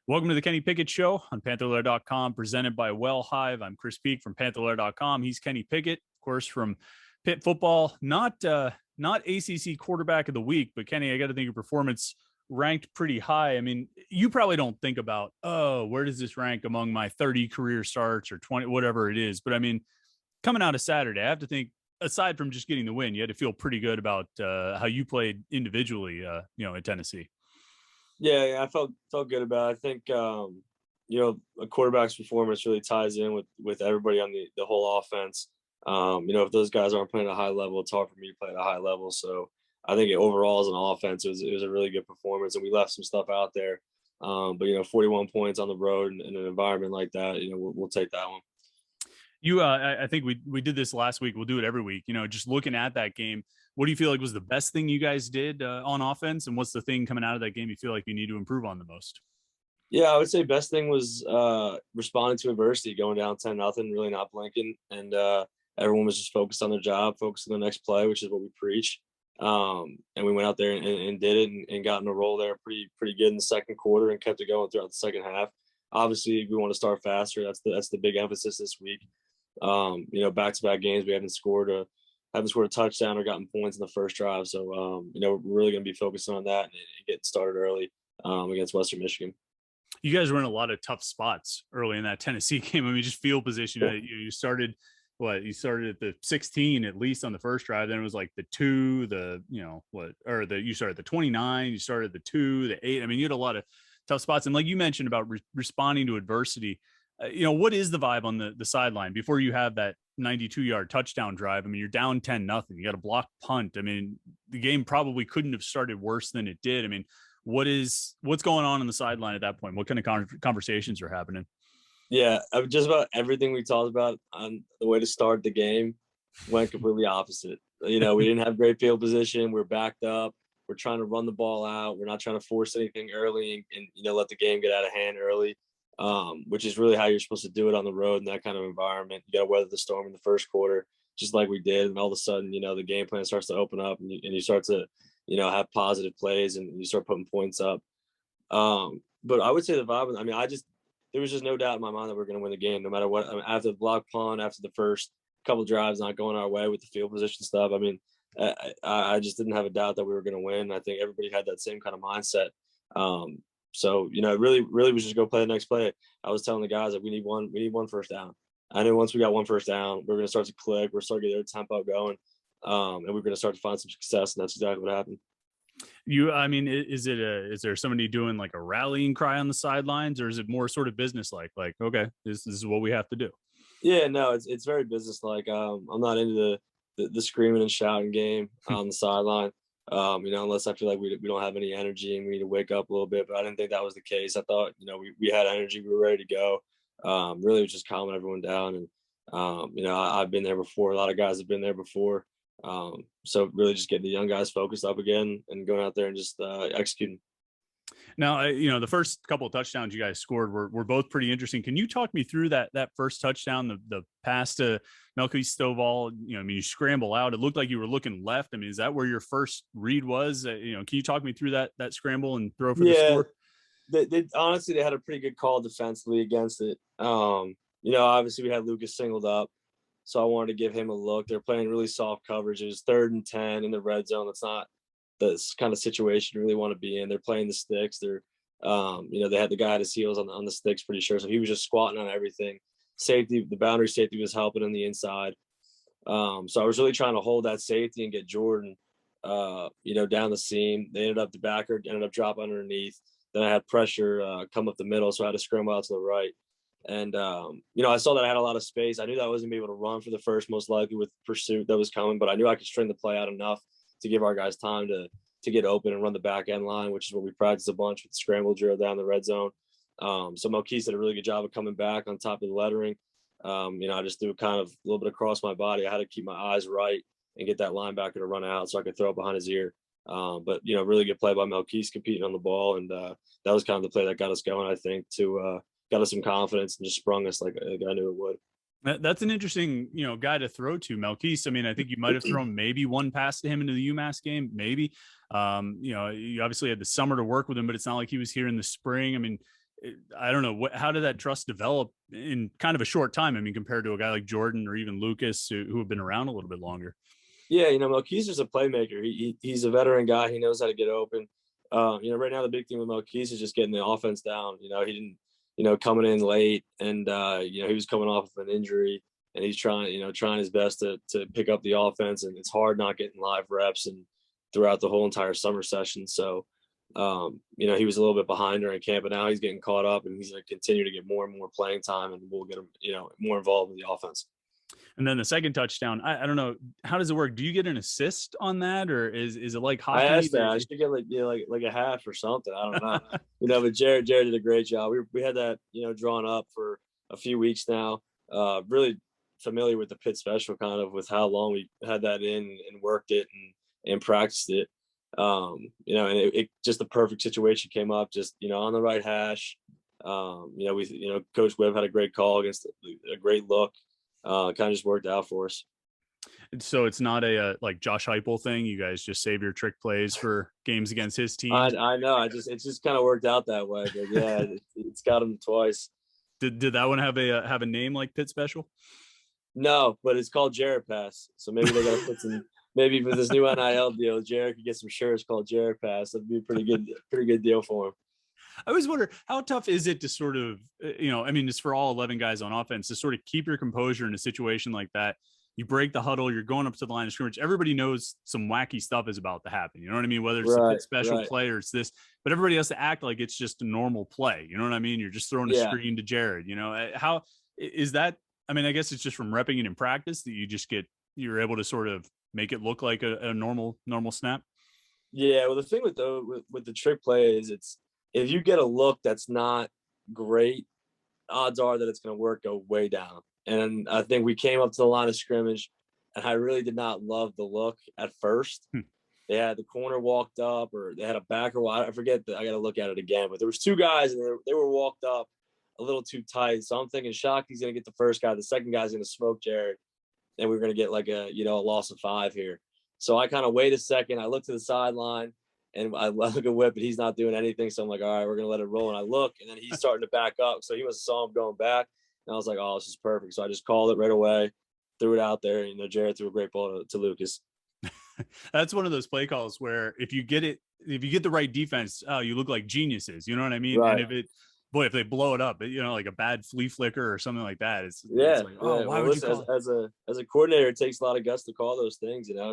Welcome to the Kenny Pickett Show on Panther-Lair.com, presented by WellHive. I'm Chris Peak from Panther-Lair.com. He's Kenny Pickett, of course, from Pitt football. Not ACC quarterback of the week, but Kenny, I got to think your performance ranked pretty high. I mean, you probably don't think about, oh, where does this rank among my 30 career starts or 20, whatever it is. But I mean, coming out of Saturday, I have to think, aside from just getting the win, you had to feel pretty good about how you played individually, in Tennessee. Yeah, I felt good about it. I think a quarterback's performance really ties in with everybody on the whole offense. If those guys aren't playing at a high level, it's hard for me to play at a high level. So I think overall as an offense, it was a really good performance, and we left some stuff out there. But 41 points on the road in an environment like that, we'll take that one. I think we did this last week. We'll do it every week. Just looking at that game, what do you feel like was the best thing you guys did on offense? And what's the thing coming out of that game you feel like you need to improve on the most? Yeah, I would say best thing was responding to adversity, going down 10-0, really not blinking. And everyone was just focused on their job, focused on the next play, which is what we preach. And we went out there and did it and got in a roll there pretty good in the second quarter and kept it going throughout the second half. Obviously, we want to start faster. That's the big emphasis this week. Back-to-back games, we haven't scored a touchdown or gotten points in the first drive. So, we're really going to be focusing on that and getting started early against Western Michigan. You guys were in a lot of tough spots early in that Tennessee game. I mean, just field position. You started at the 16 at least on the first drive. Then it was like the 2, you started the 29, you started the 2, the 8. I mean, you had a lot of tough spots. And like you mentioned about responding to adversity, what is the vibe on the sideline before you have that 92-yard touchdown drive? I mean, you're down 10-0. You got a blocked punt. I mean, the game probably couldn't have started worse than it did. I mean, what's going on the sideline at that point? What kind of conversations are happening? Yeah, just about everything we talked about on the way to start the game went completely opposite. We didn't have great field position. We're backed up. We're trying to run the ball out. We're not trying to force anything early and let the game get out of hand early. Which is really how you're supposed to do it on the road in that kind of environment. You got to weather the storm in the first quarter, just like we did. And all of a sudden, the game plan starts to open up and you start to, have positive plays and you start putting points up. But I would say the vibe, there was just no doubt in my mind that we're going to win the game, no matter what. After the block punt, after the first couple of drives not going our way with the field position stuff, I just didn't have a doubt that we were going to win. I think everybody had that same kind of mindset. So, really was just go play the next play. I was telling the guys that we need one first down. I knew once we got one first down, we're going to start to click. We're starting to get their tempo going. And we're going to start to find some success. And that's exactly what happened. Is there somebody doing like a rallying cry on the sidelines, or is it more sort of business-like? Like, okay, this is what we have to do. Yeah, no, it's very business-like. I'm not into the screaming and shouting game on the sideline. Unless I feel like we don't have any energy and we need to wake up a little bit. But I didn't think that was the case. I thought, we had energy. We were ready to go. Really was just calming everyone down. And, I've been there before. A lot of guys have been there before. So really just getting the young guys focused up again and going out there and just executing. Now, the first couple of touchdowns you guys scored were both pretty interesting. Can you talk me through that first touchdown, the pass to Melquise Stovall? You scramble out. It looked like you were looking left. I mean, is that where your first read was? Can you talk me through that scramble and throw for the score? They honestly, they had a pretty good call defensively against it. Obviously we had Lucas singled up, so I wanted to give him a look. They're playing really soft coverage. It was 3rd and 10 in the red zone. That's not the kind of situation you really want to be in. They're playing the sticks. They're, they had the guy at his heels on the sticks, pretty sure. So he was just squatting on everything. Safety, the boundary safety was helping on the inside. So I was really trying to hold that safety and get Jordan, down the seam. They ended up, the backer ended up dropping underneath. Then I had pressure come up the middle, so I had to scramble out to the right. And, I saw that I had a lot of space. I knew that I wasn't going to be able to run for the first, most likely with pursuit that was coming, but I knew I could string the play out enough to give our guys time to get open and run the back end line, which is what we practice a bunch with the scramble drill down the red zone. So Melquise did a really good job of coming back on top of the lettering. I just threw kind of a little bit across my body. I had to keep my eyes right and get that linebacker to run out so I could throw it behind his ear. But really good play by Melquise competing on the ball. And that was kind of the play that got us going, I think, to got us some confidence and just sprung us like I knew it would. That's an interesting, guy to throw to, Melquise. I mean, I think you might have thrown maybe one pass to him into the UMass game, maybe. You obviously had the summer to work with him, but it's not like he was here in the spring. I mean, I don't know how did that trust develop in kind of a short time? I mean, compared to a guy like Jordan or even Lucas who have been around a little bit longer. Yeah, Melquise is a playmaker. He's a veteran guy. He knows how to get open. Right now the big thing with Melquise is just getting the offense down. He didn't, coming in late, and he was coming off of an injury, and he's trying his best to pick up the offense, and it's hard not getting live reps and throughout the whole entire summer session. So, he was a little bit behind during camp, but now he's getting caught up, and he's going to continue to get more and more playing time, and we'll get him, more involved in the offense. And then the second touchdown, I don't know, how does it work? Do you get an assist on that, or is it like hockey? I asked that. I should get like a half or something. I don't know. But Jared did a great job. We had that drawn up for a few weeks now. Really familiar with the Pitt special, kind of with how long we had that in and worked it and practiced it. And it just the perfect situation came up, just on the right hash. Coach Webb had a great call against a great look. Kind of just worked out for us. So it's not a like Josh Heupel thing. You guys just save your trick plays for games against his team. I know. It just kind of worked out that way. But yeah, it's got him twice. Did that one have a name like Pitt Special? No, but it's called Jared Pass. So maybe they got to put some. Maybe for this new NIL deal, Jared could get some shirts called Jared Pass. That'd be a pretty good deal for him. I always wonder, how tough is it to sort of, just for all 11 guys on offense to sort of keep your composure in a situation like that. You break the huddle, you're going up to the line of scrimmage. Everybody knows some wacky stuff is about to happen. You know what I mean? Whether it's a special play or it's this, but everybody has to act like it's just a normal play. You know what I mean? You're just throwing a screen to Jared. How is that? I mean, I guess it's just from repping it in practice that you're able to sort of make it look like a normal snap. Yeah. Well, the thing with the trick play is if you get a look that's not great, odds are that it's going to go way down. And I think we came up to the line of scrimmage, and I really did not love the look at first. They had the corner walked up, or they had a backer. I forget. I got to look at it again. But there was two guys, and they were walked up a little too tight. So I'm thinking Shockey's going to get the first guy. The second guy's going to smoke Jared, and we're going to get like a loss of 5 here. So I kind of wait a second. I look to the sideline, and I look at Whip, and he's not doing anything. So I'm like, all right, we're going to let it roll. And I look, and then he's starting to back up. So he must have saw him going back. And I was like, oh, this is perfect. So I just called it right away, threw it out there. Jared threw a great ball to Lucas. That's one of those play calls where if you get the right defense, you look like geniuses. You know what I mean? Right. And if they blow it up, like a bad flea flicker or something like that, it's like, why would you call as a coordinator, it takes a lot of guts to call those things. I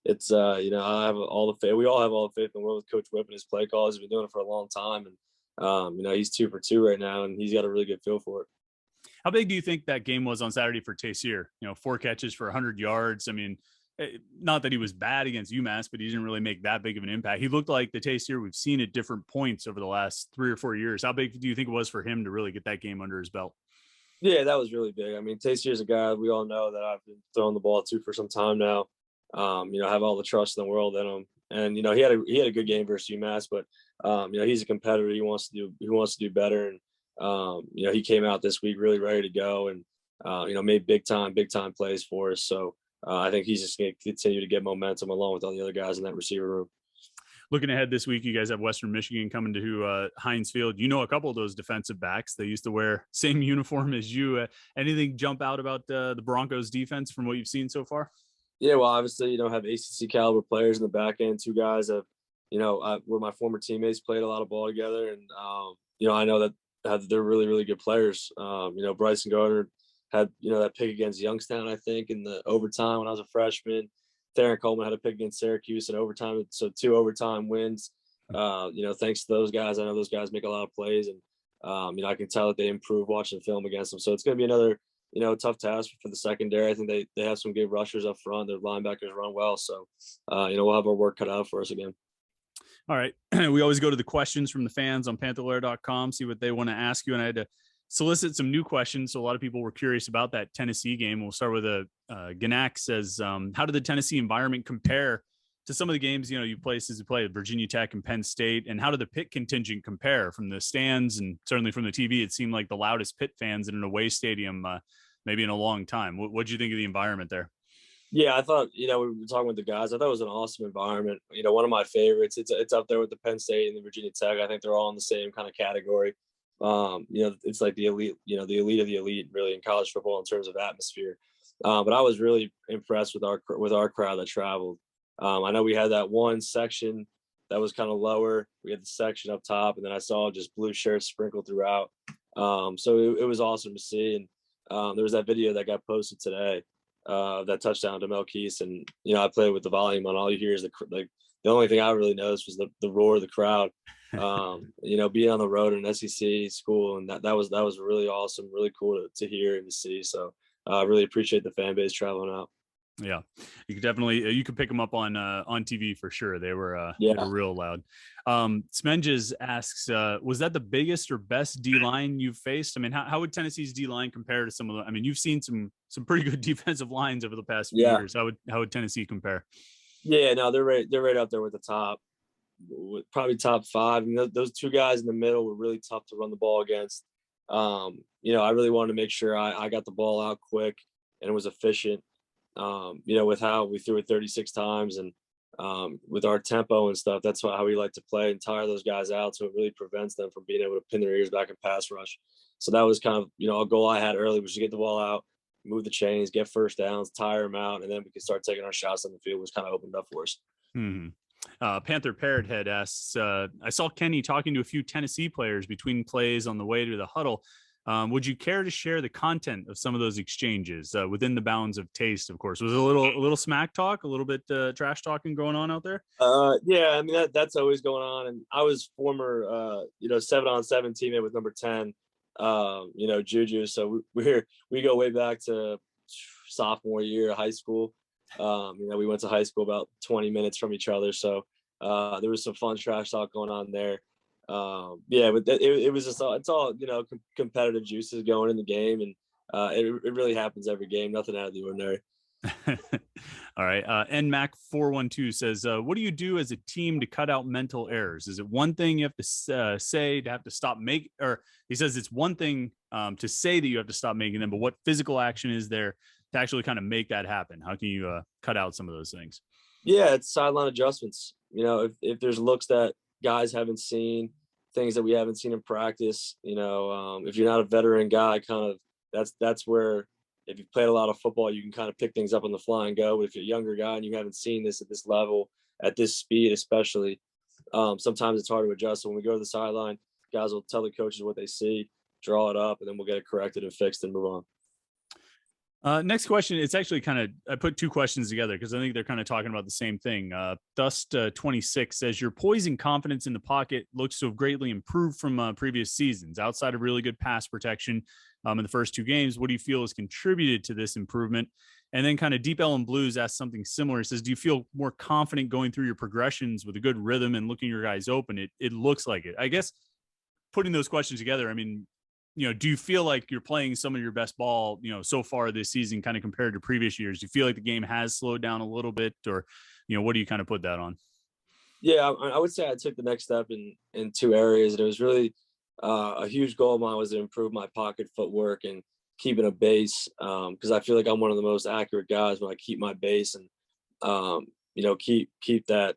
have all the faith. We all have all the faith in the world with Coach Whip and his play calls. He's been doing it for a long time, and he's 2 for 2 right now, and he's got a really good feel for it. How big do you think that game was on Saturday for Taysier? 4 catches for 100 yards. I mean, not that he was bad against UMass, but he didn't really make that big of an impact. He looked like the Taysier we've seen at different points over the last 3 or 4 years. How big do you think it was for him to really get that game under his belt? Yeah, that was really big. I mean, Taysier's a guy we all know that I've been throwing the ball to for some time now. Have all the trust in the world in him. And, he had a good game versus UMass, but, he's a competitor. He wants to do better. And, he came out this week really ready to go and, made big time plays for us. So I think he's just going to continue to get momentum along with all the other guys in that receiver room. Looking ahead this week, you guys have Western Michigan coming to Heinz Field. A couple of those defensive backs. They used to wear same uniform as you. Anything jump out about the Broncos defense from what you've seen so far? Yeah, well, obviously, have ACC caliber players in the back end. 2 guys that, were my former teammates, played a lot of ball together. And, I know that they're really, really good players. Bryson Gardner had, that pick against Youngstown, I think, in the overtime when I was a freshman. Theron Coleman had a pick against Syracuse in overtime. So 2 overtime wins. Thanks to those guys. I know those guys make a lot of plays. And, I can tell that they improve watching film against them. So it's going to be another, tough task for the secondary. I think they have some good rushers up front. Their linebackers run well. So, we'll have our work cut out for us again. All right. We always go to the questions from the fans on Panther-Lair.com, see what they want to ask you. And I had to solicit some new questions. So a lot of people were curious about that Tennessee game. We'll start with Ganak says, how did the Tennessee environment compare to some of the games, you places you played, Virginia Tech and Penn State? And how did the Pitt contingent compare from the stands and certainly from the TV? It seemed like the loudest Pitt fans in an away stadium, maybe in a long time. What'd you think of the environment there? Yeah, I thought, we were talking with the guys. I thought it was an awesome environment. One of my favorites. It's up there with the Penn State and the Virginia Tech. I think they're all in the same kind of category. It's like the elite, the elite of the elite really in college football in terms of atmosphere. But I was really impressed with our crowd that traveled. I know we had that one section that was kind of lower. We had the section up top, and then I saw just blue shirts sprinkled throughout. So it was awesome to see. And there was that video that got posted today, that touchdown to Melquise, and I played with the volume on. All you hear is the only thing I really noticed was the roar of the crowd. Being on the road in an SEC school, and that was really awesome, really cool to hear and to see. So I really appreciate the fan base traveling out. Yeah, you could definitely you could pick them up on TV for sure. They were real loud. Smenges asks, was that the biggest or best D line you've faced? I mean, how would Tennessee's D line compare to some of the? I mean, you've seen some pretty good defensive lines over the past few years. How would Tennessee compare? Yeah, no, they're right up there with the top, probably top 5. I mean, those two guys in the middle were really tough to run the ball against. I really wanted to make sure I got the ball out quick and it was efficient. With how we threw it 36 times and with our tempo and stuff, that's how we like to play and tire those guys out. So it really prevents them from being able to pin their ears back and pass rush. So that was kind of, a goal I had early was to get the ball out, move the chains, get first downs, tire them out, and then we could start taking our shots on the field, which kind of opened up for us. Mm-hmm. Panther Parrot Head asks, I saw Kenny talking to a few Tennessee players between plays on the way to the huddle. Would you care to share the content of some of those exchanges within the bounds of taste? Of course, was it a little smack talk, a little bit trash talking going on out there? Yeah, I mean that's always going on. And I was former 7-on-7 teammate with number 10, Juju. So we go way back to sophomore year of high school. We went to high school about 20 minutes from each other. So there was some fun trash talk going on there. But it was just it's all competitive juices going in the game, and it really happens every game. Nothing out of the ordinary. All right. NMAC412 says, what do you do as a team to cut out mental errors? Is it one thing you have to say to have to stop making, or he says it's one thing to say that you have to stop making them, but what physical action is there to actually kind of make that happen? How can you cut out some of those things? Yeah, it's sideline adjustments. If there's looks that guys haven't seen, things that we haven't seen in practice, if you're not a veteran guy, kind of that's where, if you've played a lot of football, you can kind of pick things up on the fly and go. But if you're a younger guy and you haven't seen this at this level, at this speed, especially, sometimes it's hard to adjust. So when we go to the sideline, guys will tell the coaches what they see, draw it up, and then we'll get it corrected and fixed and move on. Next question. It's actually I put two questions together because I think they're kind of talking about the same thing. Dust26 says, your poise and confidence in the pocket looks to have greatly improved from previous seasons. Outside of really good pass protection in the first 2 games, what do you feel has contributed to this improvement? And then kind of Deep Ellen Blues asks something similar. It says, do you feel more confident going through your progressions with a good rhythm and looking your guys open? It looks like it. I guess putting those questions together, I mean, do you feel like you're playing some of your best ball, so far this season, kind of compared to previous years? Do you feel like the game has slowed down a little bit, or, what do you kind of put that on? Yeah, I would say I took the next step in 2 areas. And it was really a huge goal of mine was to improve my pocket footwork and keeping a base. Cause I feel like I'm one of the most accurate guys when I keep my base and, keep that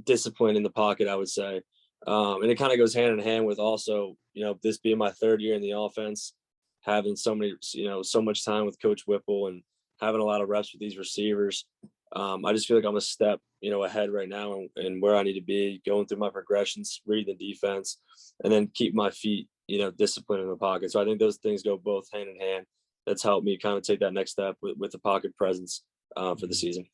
discipline in the pocket, I would say. And it kind of goes hand in hand with also, this being my 3rd year in the offense, having so much time with Coach Whipple and having a lot of reps with these receivers. I just feel like I'm a step, ahead right now and where I need to be, going through my progressions, reading the defense, and then keep my feet, disciplined in the pocket. So I think those things go both hand in hand. That's helped me kind of take that next step with the pocket presence for the season.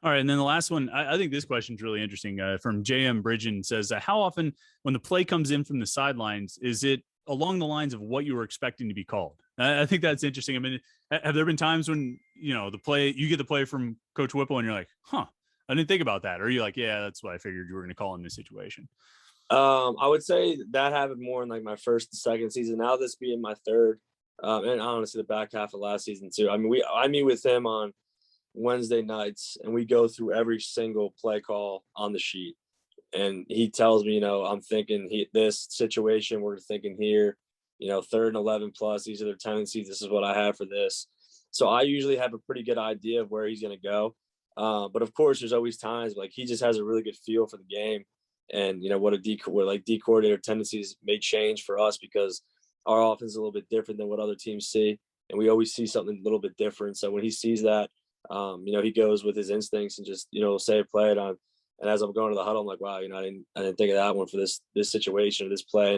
All right. And then the last one, I think this question is really interesting, from JM Bridgen says, how often when the play comes in from the sidelines, is it along the lines of what you were expecting to be called? I think that's interesting. I mean, have there been times when, you get the play from Coach Whipple and you're like, I didn't think about that. Or are you like, yeah, that's what I figured you were going to call in this situation? I would say that happened more in like my first and second season. Now this being my 3rd, and honestly the back half of last season too. I mean, I meet with him on Wednesday nights and we go through every single play call on the sheet. And he tells me, I'm thinking this situation, we're thinking here, 3rd and 11 plus, these are their tendencies. This is what I have for this. So I usually have a pretty good idea of where he's going to go. But of course, there's always times like he just has a really good feel for the game. and what what D coordinator tendencies may change for us because our offense is a little bit different than what other teams see, and we always see something a little bit different. So when he sees that, he goes with his instincts and just say a play. And as I'm going to the huddle, I'm like, wow, I didn't think of that one for this situation or this play.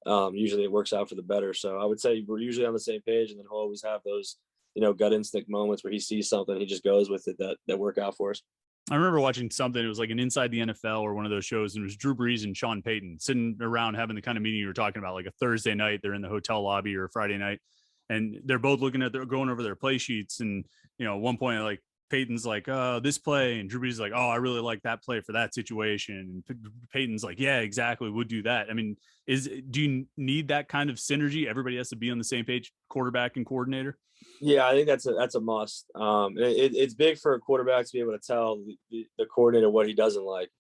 And usually it works out for the better. So I would say we're usually on the same page, and then he'll always have those gut instinct moments where he sees something, he just goes with it that work out for us. I remember watching something. It was like an Inside the NFL or one of those shows, and it was Drew Brees and Sean Payton sitting around having the kind of meeting you were talking about, like a Thursday night. They're in the hotel lobby or a Friday night, and they're both going over their play sheets. And at one point, like Peyton's like, this play, and Drew Brees is like, oh, I really like that play for that situation. And Peyton's like, yeah, exactly, would do that. I mean, do you need that kind of synergy? Everybody has to be on the same page, quarterback and coordinator. Yeah, I think that's a must. It's big for a quarterback to be able to tell the coordinator what he doesn't like.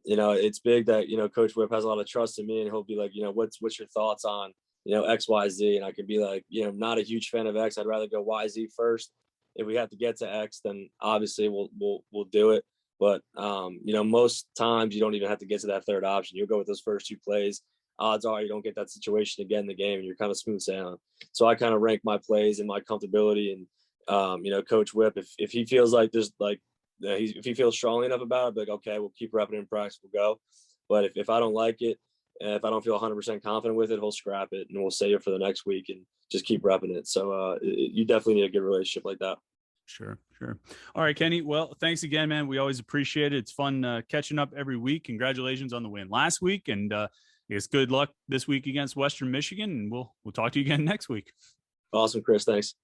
It's big that Coach Whip has a lot of trust in me, and he'll be like, what's your thoughts on X, Y, Z, and I can be like, not a huge fan of X. I'd rather go Y, Z first. If we have to get to X, then obviously we'll do it. But most times you don't even have to get to that third option. You'll go with those first two plays. Odds are you don't get that situation again in the game, and you're kind of smooth sailing. So I kind of rank my plays and my comfortability. And Coach Whip, if he feels like there's if he feels strongly enough about it, I'll be like, okay, we'll keep repping it in practice, we'll go. But if I don't like it, and if I don't feel 100% confident with it, he'll scrap it, and we'll save it for the next week and just keep repping it. So you definitely need a good relationship like that. Sure. All right, Kenny. Well, thanks again, man. We always appreciate it. It's fun catching up every week. Congratulations on the win last week, and I guess good luck this week against Western Michigan. And we'll talk to you again next week. Awesome, Chris. Thanks.